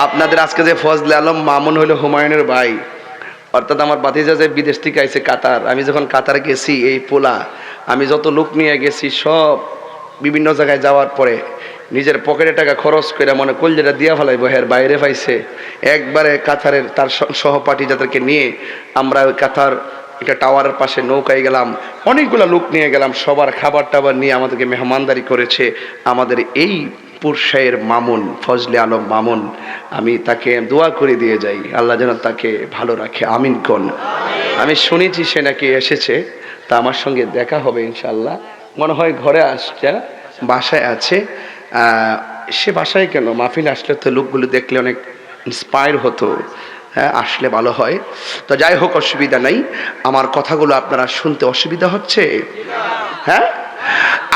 আপনাদের আজকে যে ফজলে আলম মামুন হইল হুমায়ুনের ভাই, অর্থাৎ আমার ভাতিজা যে বিদেশ থেকে আইছে কাতার। আমি যখন কাতার গেছি, এই পোলা আমি যত লোক নিয়ে গেছি সব বিভিন্ন জায়গায় যাওয়ার পরে নিজের পকেটে টাকা খরচ করে মনে কলজেটা দিয়া ফেলাইব, হের বাইরে পাইছে একবারে কাতারের তার সহপাঠী যাদেরকে নিয়ে আমরা ওই কাতার একটা টাওয়ারের পাশে নৌকায় গেলাম, অনেকগুলো লোক নিয়ে গেলাম, সবার খাবার টাবার নিয়ে আমাদেরকে মেহমানদারি করেছে আমাদের এই পুরশায়ের মামুন, ফজলে আলম মামুন। আমি তাকে দোয়া করে দিয়ে যাই, আল্লাহ যেন তাকে ভালো রাখে, আমিন কোন। আমি শুনেছি সে নাকি এসেছে, তা আমার সঙ্গে দেখা হবে ইনশাল্লাহ। মনে হয় ঘরে আসছে, বাসায় আছে। সে বাসায় কেন, মাহফিল আসলে তো লোকগুলো দেখলে অনেক ইন্সপায়ার হতো। হ্যাঁ, আসলে ভালো হয়। তো যাই হোক, অসুবিধা নাই। আমার কথাগুলো আপনারা শুনতে অসুবিধা হচ্ছে? হ্যাঁ,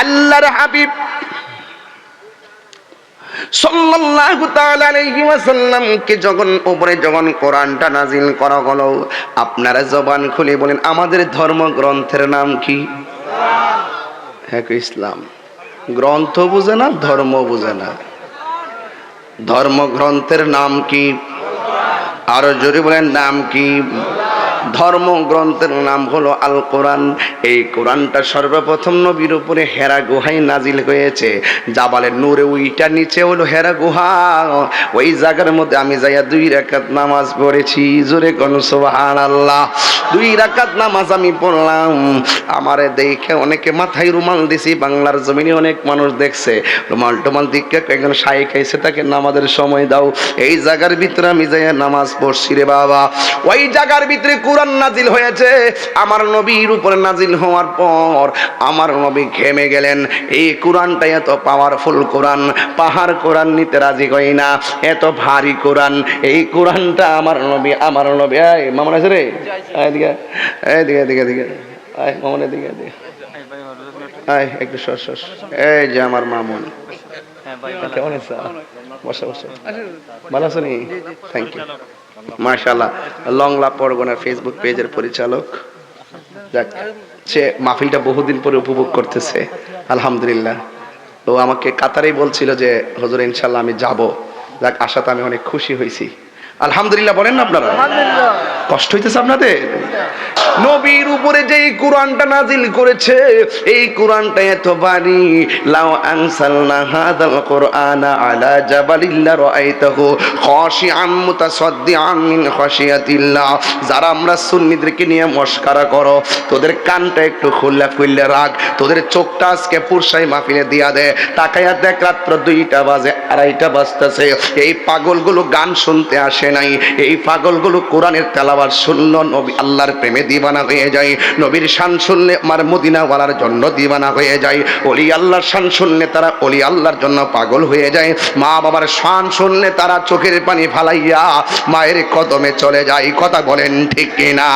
আল্লাহর হাবিব সাল্লাল্লাহু তাআলা আলাইহি ওয়াসাল্লাম কে যখন উপরে যখন কোরআনটা নাজিল করা হলো, আপনারা জবান খুলে বলেন আমাদের ধর্মগ্রন্থের নাম কি? হ্যাঁ, ইসলাম। গ্রন্থ বুঝে না, ধর্ম বুঝে না। ধর্মগ্রন্থের নাম কি? আরো জোরে বলেন, নাম কি? ধর্মগ্রন্থের নাম হলো আল কোরআন। এই কোরআনটা সর্বপ্রথম নবীর উপরে হেরা গুহায় নাজিল হয়েছে। জাবালের নূরে ওইটা নিচে হলো হেরা গুহা। ওই জায়গার মধ্যে আমি যাইয়া 2 রাকাত নামাজ পড়েছি। জোরে কোন সুবহানাল্লাহ। 2 রাকাত নামাজ আমি পড়লাম। আমারে দেখে অনেকে মাথায় রুমাল দিছি, বাংলার জমিনে অনেক মানুষ দেখছে। রুমাল টুমাল দিকে একজন শাইখ আইছে, তাকে নামাজের সময় দাও। এই জায়গার ভিতরে আমি যাইয়া নামাজ পড়ছি রে বাবা। ওই জায়গার ভিতরে কোরআন নাজিল হয়েছে। আমার নবীর উপরে নাজিল হওয়ার পর আমার নবী ঘেমে গেলেন। এই কোরআনটা এত পাওয়ারফুল কোরআন, পাহাড় কোরআন নিতে রাজি হই না, এত ভারী কোরআন। এই কোরআনটা আমার নবী এই মামুন আছে রে, এদিকে এদিকে এদিকে এদিকে আয় মামুন, এদিকে এদিকে আয় একটু সস। এই যে আমার মামুন, কেমন আছো? বসো বসো, ভালো আছো নি? থ্যাংক ইউ, মাশাআল্লাহ। লংলা পরগনা ফেসবুক পেজের পরিচালক। যাক, সে মাহফিলটা বহুদিন পরে উপভোগ করতেছে, আলহামদুলিল্লাহ। তো আমাকে কাতারেই বলছিল যে হুজুর ইনশাআল্লাহ আমি যাব। যাক, আশাতে আমি অনেক খুশি হয়েছি, আলহামদুলিল্লাহ। বলেন না আপনারা? কষ্ট হইতেছে আপনাদের? নবীর উপরে যে কোরআনটা নাজিল করেছে, এই কোরআনটা এত ভারী। লাউ আনসালনা হাযাল কুরআনা আলা জাবালিল রাআইতাহু খাশিআম মুতাসাদ্দিআন মিন খাশিয়াতিল্লাহ। যারা আমরা সুন্নিদেরকে নিয়ে মস্করা করো, তোদের কানটা একটু খুললে রাখ, তোদের চোখটা আজকে পুরসাই মাহফিলে দিয়া দে। তাকায়া দেখ, রাত্র 2টা বাজে, 2:30 বাজতেছে। এই পাগলগুলো গান শুনতে আসে নাই, এই পাগলগুলো কোরআনের তেলাওয়াত শুনলো, নবী আল্লাহর প্রেমে দিবানা হয়ে যায়। নবীর শান শুনলে আমার মদিনাওয়ালার জন্য দিবানা হয়ে যায়। ওলি আল্লাহর শান শুনলে তারা ওলি আল্লাহর জন্য পাগল হয়ে যায়। মা বাবার শান শুনলে তারা চোখের পানি ফালাইয়া মায়ের কদমে চলে যায়। কথা বলেন ঠিক কিনা?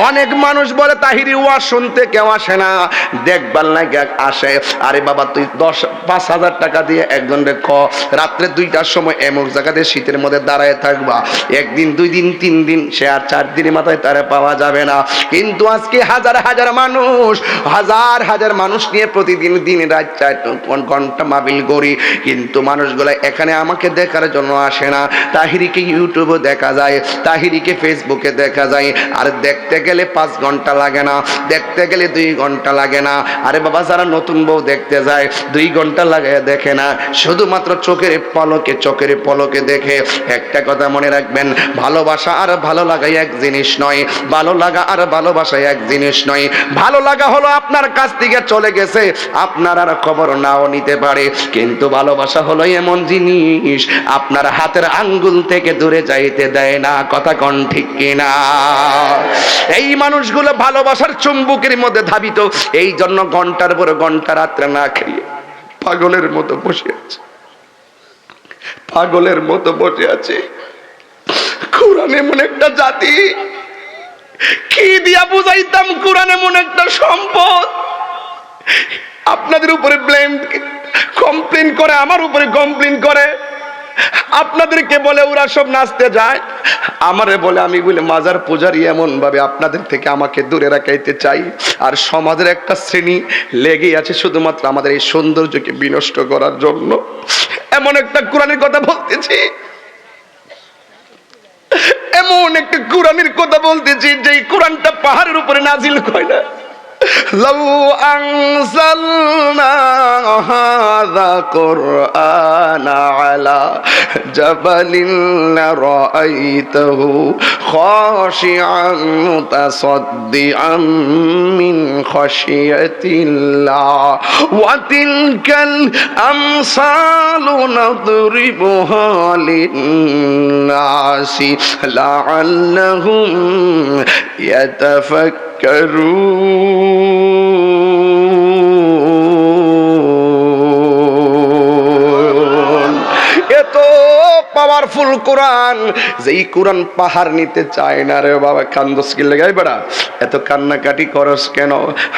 অনেক মানুষ বলে তাহিরি ওয়াজ শুনতে কেউ আসে না, দেখবার লাগে আসে। আরে বাবা, তুই 5,000 টাকা দিয়ে একজনকে রাত্রে 2টার সময় এমন জায়গাতে শীতের মধ্যে দাঁড়ায় থাকবা, 1 দিন 2 দিন 3 দিন, সে আর 4 দিনের মাথায় তারা পাওয়া যাবে না। কিন্তু আজকে হাজার হাজার মানুষ নিয়ে প্রতিদিন দিন রাত 4 ঘন্টা মাহফিল করি, কিন্তু মানুষগুলো এখানে আমাকে দেখার জন্য আসে না। তাহিরিকে ইউটিউবে দেখা যায়, তাহিরিকে ফেসবুকে দেখা যায়, আর দেখতে গেলে 5 ঘন্টা লাগে না, দেখতে গেলে 2 ঘন্টা লাগে না। আরে বাবা, যারা নতুন বউ দেখতে যায় 2 ঘন্টা লাগে দেখে না, শুধুমাত্র চোখের পলকে দেখে। একটা কথা মনে রাখবেন, ভালোবাসা আর ভালো লাগা এক জিনিস নয়, ভালো লাগা আর ভালোবাসা এক জিনিস নয়। ভালো লাগা হলো আপনার কাছ থেকে চলে গেছে, আপনার আর খবর নাও নিতে পারে, কিন্তু ভালোবাসা হলো এমন জিনিস আপনার হাতের আঙ্গুল থেকে দূরে যাইতে দেয় না। কথা কোন ঠিক কিনা? এই মানুষগুলো ভালোবাসার চুম্বকের মধ্যে ধাবিত, এই জন্য ঘন্টার পর ঘন্টা রাত্রে না খেয়ে পাগলের মতো বসে আছে। কোরআন এমন একটা জাতি, কি দিয়া বুঝাইতাম? কোরআন এমন একটা সম্পদ, আপনাদের উপরে কমপ্লেন করে, আমার উপরে কমপ্লেন করে। আপনাদেরকে বলে ওরা সব নাচতে যায়, আমারে বলে আমি বলে মাজার পূজারি। এমন ভাবে আপনাদের থেকে আমাকে দূরে রাখাইতে চাই। আর সমাজের একটা শ্রেণী লেগেই আছে শুধুমাত্র আমাদের এই সৌন্দর্যকে বিনষ্ট করার জন্য। এমন একটা কোরআনের কথা বলতেছি, এমন একটা কোরআনের কথা বলতেছি যে কোরআনটা পাহাড়ের উপরে নাজিল হয় না। لو أنزلنا هذا قرآن على جبل لرأيته خاشعا متصدعا من خشية الله وتلك الأمثال نضربها للناس لعلهم يتفكرون এত পাওয়ারফুল কোরআন, যেই কোরআন পাহাড় নিতে চায় না রে বাবা। কান্দস কি লাগাই বেড়া, এত কান্নাকাটি করস কেন?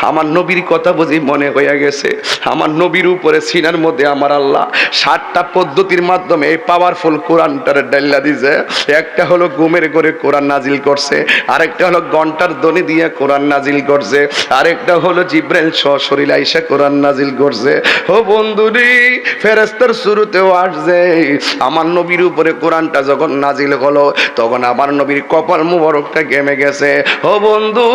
আমার নবীর কথা বুঝি মনে হইয়া গেছে। আমার নবীর উপরে সিনার মধ্যে আমার আল্লাহ 7টা পদ্ধতির মাধ্যমে এই পাওয়ারফুল কোরআনটার ডাল্লা দিছে। একটা হলো ঘুমের ঘরে কোরআন নাজিল করছে, আরেকটা হলো ঘন্টার ধ্বনি দিয়ে কোরআন নাজিল করছে, আরেকটা হলো জিব্রাইল সশরীরে আইসা কোরআন নাজিল করছে। ও বন্ধুরি, ফেরেশতার শুরুতেও আসছে। আমার নবীর উপরে কোরআনটা যখন নাজিল হলো তখন আমার নবীর কপাল মুবারকটা ঘেমে গেছে। ও বন্ধু,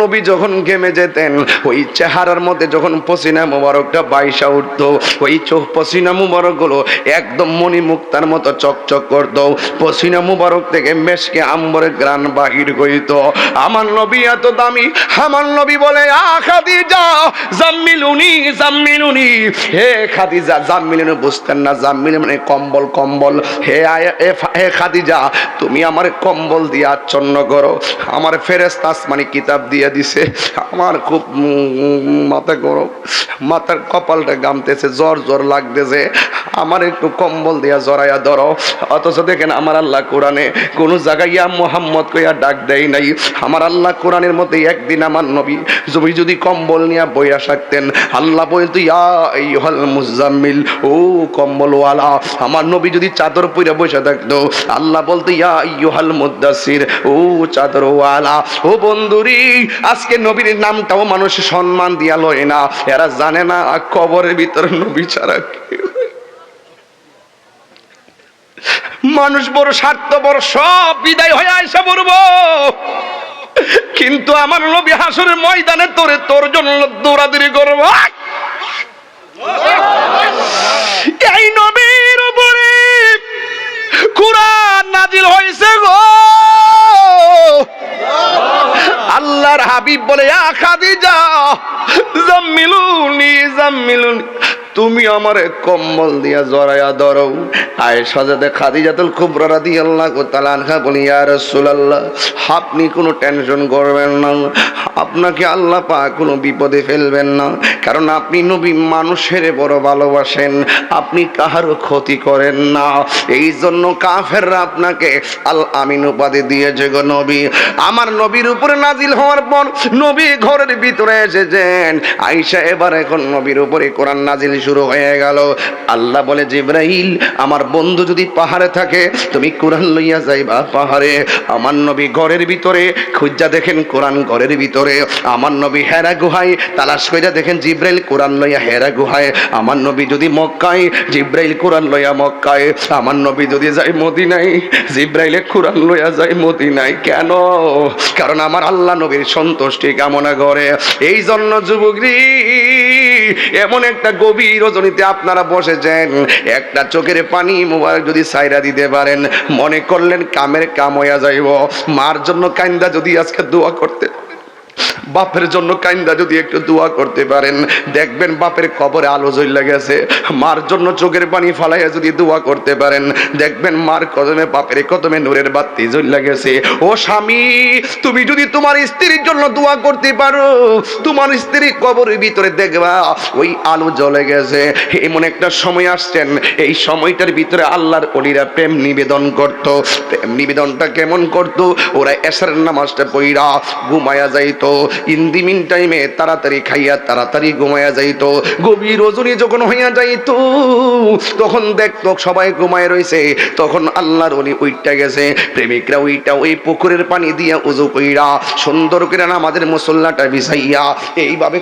নবী যখন ঘেমে যেতেন, ওই চেহারার মধ্যে যখন পসিনা মুবারকটা বাইসা উঠতো, ওই চোখ পসিনা মুবারক গুলো একদম মণিমুক্তার মতো চকচক করতো। পসিনা মুবারক থেকে মেশকে আম্বরের গ্রান বাহির হইতো। আমার নবী এত দামি। আমার নবী বলে, আ খাদিজা জাম্মিলুনি জাম্মিলুনি, হে খাদিজা জাম্মিলুনি। বুঝতেন না জাম্মিলুনি মানে কম্বল, কম্বল। হে খাদিজা, তুমি আমার কম্বল দিয়ে আচ্ছন্ন করো। আমার ফেরেশতা আসমানি কিতাব দিয়ে দিছে। আমার খুব মাথা গরম, মাথার কপালটা গামতেছে, জ্বর জ্বর লাগতেছে। আমার একটু কম্বল দিয়া জড়াইয়া ধরো। অথচ দেখেন আমার আল্লাহ কোরআনে কোন জায়গায় ইয়া মুহাম্মদ কইয়া ডাক দেয় নাই। আমার আল্লাহ কোরআনের মধ্যে একদিন আমার নবী যদি কম্বল নিয়ে বইয়া থাকতেন, আল্লাহ বলতো ইয়া আইয়ুহাল মুজাম্মিল, ও কম্বলওয়ালা। আমার নবী যদি চাদর পরে বসে থাকতো, আল্লাহ বলতো ইয়া আইয়ুহাল মুদাসসির, ও চাদরওয়ালা। ও বন্ধুরি, আজকে নবীর নামটাও মানুষ সম্মান দিয়া লয় না। এরা জানে না কবরের ভিতরে নবী ছাড়া মানুষ বড় স্বার্থপর, সব বিদায় হয়ে আইসা পড়বো। কিন্তু আমার নবী হাসরের ময়দানে তোর জন্য দৌড়াদৌড়ি করব। এই নবীর উপরে কোরআন নাজিল হয়েছে গো। আল্লাহর হাবিব বলে, ইয়া খাদিজা জাম্মিলুনি জাম্মিলুনি, তুমি আমারে কম্বল দিয়া জড়াইয়া ধরো। আয়েশা জাদে খাদিজাতুল কুবরা রাদিয়াল্লাহু তাআলা আনহা বলি, ইয়া রাসূলুল্লাহ, আপনি কোনো টেনশন করবেন না, আপনাকে আল্লাহ পাক কোনো বিপদে ফেলবেন না, কারণ আপনি নবী মানুষের বড় ভালোবাসেন, আপনি কাহারও ক্ষতি করেন না। এই জন্য কাফেররা আপনাকে আল আমিন উপাধি দিয়েছে গো নবী। আমার নবীর উপরে নাজিল হওয়ার পর নবী ঘরের ভিতরে এসেছেন। আয়েশা এবার এখন নবীর উপরে কোরআন নাজিল শুরু হয়ে গেল। আল্লাহ বলে, জিবরাইল, আমার বন্ধু যদি পাহাড়ে থাকে তুমি কোরআন লইয়া যাইবা পাহাড়ে। আমার নবী ঘরের ভিতরে খুঁজা দেখেন কোরআন ঘরের ভিতরে। আমার নবী হেরা গুহায় তালাশ কইরা দেখেন জিবরাইল কোরআন লইয়া হেরা গুহায়। আমার নবী যদি মক্কায়, জিবরাইল কোরআন লইয়া মক্কায়। আমার নবী যদি যায় মদিনায়, জিবরাইলে কোরআন লইয়া যায় মদিনায়। কেন? কারণ আমার আল্লাহ নবীর সন্তুষ্টি কামনা করে। এই জন্য যুবকরি, এমন একটা গভীর রজনীতে আপনারা বসেছেন, একটা চোখের পানি মোবারক যদি সাইরা দিতে পারেন, মনে করলেন কামের কাম হইয়া যাইব। মার জন্য কাইন্দা যদি আজকে দোয়া করতে, বাপের জন্য কাইন্দা যদি একটু দোয়া করতে পারেন, দেখবেন বাপের কবরে আলো জ্বলে গেছে। মার জন্য চোখের পানি ফালাইয়া যদি দোয়া করতে পারেন, দেখবেন মার কদমে, বাপের কদমে নূরের বাতি জ্বলে গেছে। ও স্বামী, তুমি যদি তোমার স্ত্রীর জন্য দোয়া করতে পারো, তোমার স্ত্রী কবরের ভিতরে দেখবা ওই আলো জ্বলে গেছে। এমন একটা সময় আসছেন, এই সময়টার ভিতরে আল্লাহর ওলিরা প্রেম নিবেদন করত। প্রেম নিবেদনটা কেমন করত? ওরা এশার নামাজটা পড়া ঘুমায়া যাইতো। ইন্দিমিন টাইমে তাড়াতাড়ি খাইয়া তাড়াতাড়ি ঘুমাইয়া যাইতো। গভীর রজনী যখন হইয়া যাইতো তখন দেখতো সবাই ঘুমায় রইছে, তখন আল্লাহর ওলি উইঠা গেছে, প্রেমিকরা উইঠা ওই পুকুরের পানি দিয়া উজু কইরা সুন্দর করে আমাদের মুসল্লাটা বিছাইয়া এইভাবে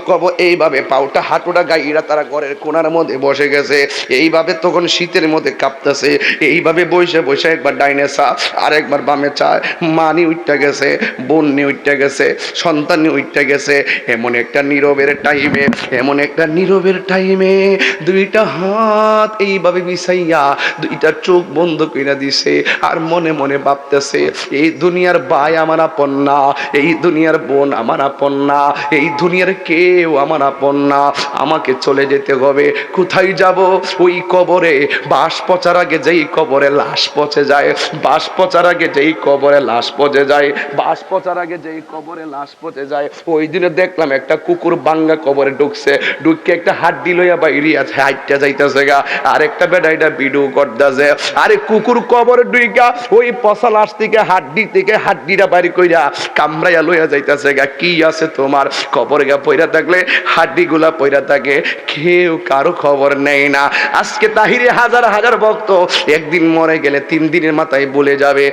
এইভাবে পাউটা হাঁটুটা গাইরা তারা ঘরের কোণার মধ্যে বসে গেছে। এইভাবে তখন শীতের মধ্যে কাঁপতেছে, এইভাবে বসে বসে একবার ডাইনে চা আর একবার বামে চা, মানি উইঠা গেছে, বোন নিয়ে উইঠা গেছে, সন্তান নিয়ে উইঠা গেছে। এমন একটা নীরবের টাইমে, এমন একটা নীরবের টাইমে দুইটা হাত এইভাবে বিছাইয়া দুইটা চোখ বন্ধ কইরা দিছে আর মনে মনে ভাবতেছে, এই দুনিয়ার ভাই আমার আপন না, এই দুনিয়ার বোন আমার আপন না, এই দুনিয়ার কেউ আমার আপন না, আমাকে চলে যেতে হবে। কোথায় যাব? ওই কবরে বাঁশ পচার আগে যেই কবরে লাশ পচে যায়, বাঁশ পচার আগে যেই কবরে লাশ পচে যায়, বাঁশ পচার আগে যেই কবরে লাশ পচে যায়, ওই দিনে দেখলাম একটা কুকুর বাঙ্গা কবরে ঢুকছে, ঢুকে একটা হাড্ডি লইয়া বাইরে আছে, হাইটটা যাইতেছে গা, আর একটা বেডাইটা ভিডিও করতেছে। আরে কুকুর কবরে ঢুইকা ওই পচা লাশ থেকে হাড্ডিটা বাইরে কইরা কামড়াইয়া লইয়া যাইতেছে গা। কি আছে তোমার কবরে গা পইরা থাকলে হাড্ডিগুলা পইরা থাকে, কেউ কারো খবর নেই না। আজকে তাহিরে হাজার হাজার ভক্ত একদিন মরে গেলে 3 দিনের মাথায় বলে যাবে।